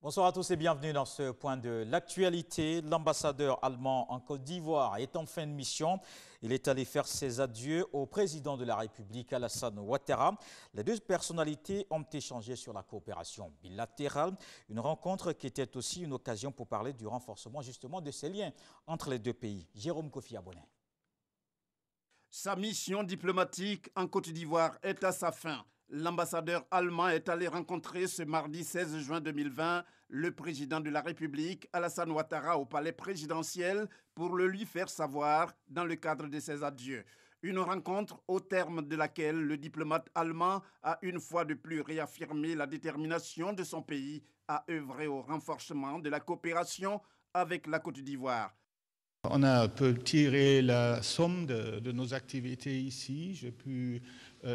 Bonsoir à tous et bienvenue dans ce point de l'actualité. L'ambassadeur allemand en Côte d'Ivoire est en fin de mission. Il est allé faire ses adieux au président de la République, Alassane Ouattara. Les deux personnalités ont échangé sur la coopération bilatérale, une rencontre qui était aussi une occasion pour parler du renforcement justement de ces liens entre les deux pays. Jérôme Kofi Abonnet. Sa mission diplomatique en Côte d'Ivoire est à sa fin. L'ambassadeur allemand est allé rencontrer ce mardi 16 juin 2020 le président de la République, Alassane Ouattara, au palais présidentiel pour le lui faire savoir dans le cadre de ses adieux. Une rencontre au terme de laquelle le diplomate allemand a une fois de plus réaffirmé la détermination de son pays à œuvrer au renforcement de la coopération avec la Côte d'Ivoire. On a un peu tiré la somme de nos activités ici. J'ai pu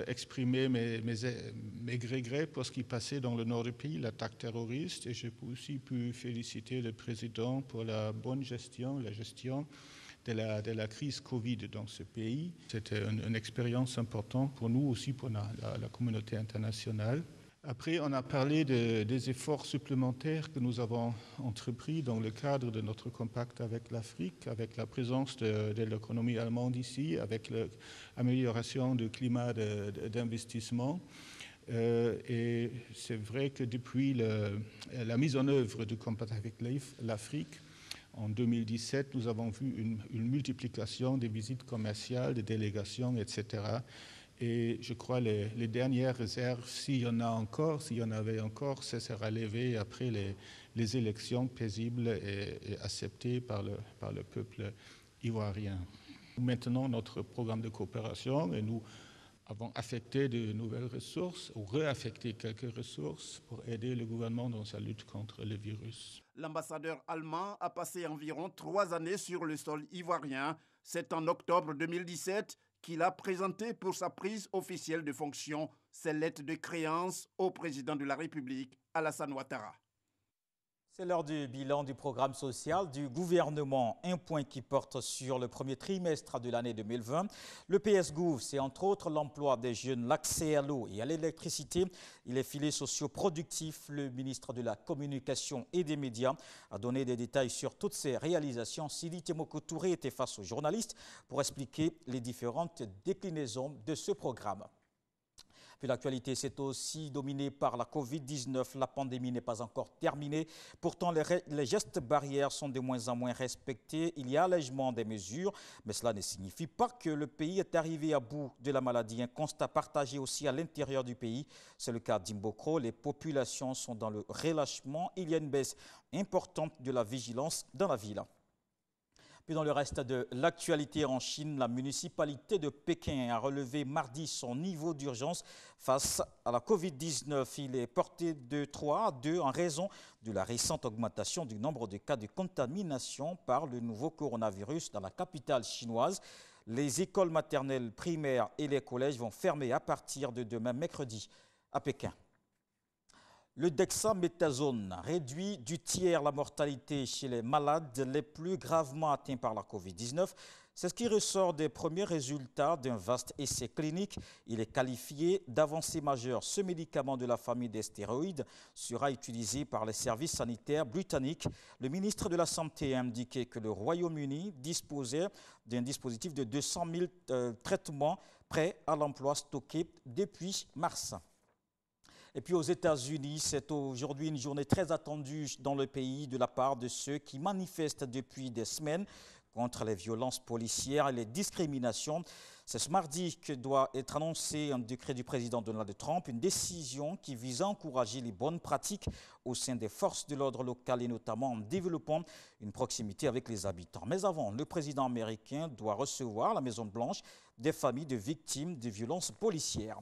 exprimer mes regrets pour ce qui passait dans le nord du pays, l'attaque terroriste, et j'ai aussi pu féliciter le président pour la bonne gestion, de la crise Covid dans ce pays. C'était une expérience importante pour nous aussi, pour la communauté internationale. Après, on a parlé des efforts supplémentaires que nous avons entrepris dans le cadre de notre compact avec l'Afrique, avec la présence de l'économie allemande ici, avec l'amélioration du climat d'investissement. Et c'est vrai que depuis la mise en œuvre du compact avec l'Afrique, en 2017, nous avons vu une multiplication des visites commerciales, des délégations, etc. Et je crois les dernières réserves, s'il y en avait encore, ça sera levé après les élections paisibles et acceptées par le peuple ivoirien. Maintenant, notre programme de coopération, et nous avons affecté de nouvelles ressources, ou réaffecté quelques ressources pour aider le gouvernement dans sa lutte contre le virus. L'ambassadeur allemand a passé environ 3 années sur le sol ivoirien. C'est en octobre 2017 qu'il a présenté pour sa prise officielle de fonction ses lettres de créance au président de la République, Alassane Ouattara. C'est l'heure du bilan du programme social du gouvernement. Un point qui porte sur le premier trimestre de l'année 2020. Le PS-Gouv, c'est entre autres l'emploi des jeunes, l'accès à l'eau et à l'électricité. Il est filets socio-productifs. Le ministre de la Communication et des Médias a donné des détails sur toutes ces réalisations. Sidi Temoko Touré était face aux journalistes pour expliquer les différentes déclinaisons de ce programme. Puis l'actualité, c'est aussi dominé par la Covid-19. La pandémie n'est pas encore terminée. Pourtant, les gestes barrières sont de moins en moins respectés. Il y a allègement des mesures, mais cela ne signifie pas que le pays est arrivé à bout de la maladie. Un constat partagé aussi à l'intérieur du pays. C'est le cas d'Imbokro. Les populations sont dans le relâchement. Il y a une baisse importante de la vigilance dans la ville. Puis dans le reste de l'actualité en Chine, la municipalité de Pékin a relevé mardi son niveau d'urgence face à la Covid-19. Il est porté de 3 à 2 en raison de la récente augmentation du nombre de cas de contamination par le nouveau coronavirus dans la capitale chinoise. Les écoles maternelles primaires et les collèges vont fermer à partir de demain mercredi à Pékin. Le dexaméthasone réduit du tiers la mortalité chez les malades les plus gravement atteints par la Covid-19. C'est ce qui ressort des premiers résultats d'un vaste essai clinique. Il est qualifié d'avancée majeure. Ce médicament de la famille des stéroïdes sera utilisé par les services sanitaires britanniques. Le ministre de la Santé a indiqué que le Royaume-Uni disposait d'un dispositif de 200 000 traitements prêts à l'emploi stockés depuis mars. Et puis aux États-Unis, c'est aujourd'hui une journée très attendue dans le pays de la part de ceux qui manifestent depuis des semaines contre les violences policières et les discriminations. C'est ce mardi que doit être annoncé un décret du président Donald Trump, une décision qui vise à encourager les bonnes pratiques au sein des forces de l'ordre locales et notamment en développant une proximité avec les habitants. Mais avant, le président américain doit recevoir à la Maison-Blanche des familles de victimes de violences policières.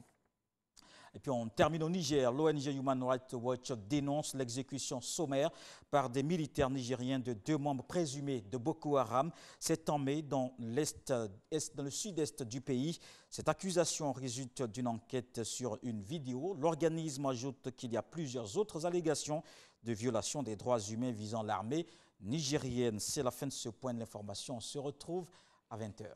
Et puis on termine au Niger. L'ONG Human Rights Watch dénonce l'exécution sommaire par des militaires nigériens de 2 membres présumés de Boko Haram. C'est en mai dans le sud-est du pays. Cette accusation résulte d'une enquête sur une vidéo. L'organisme ajoute qu'il y a plusieurs autres allégations de violation des droits humains visant l'armée nigérienne. C'est la fin de ce point de l'information. On se retrouve à 20 h.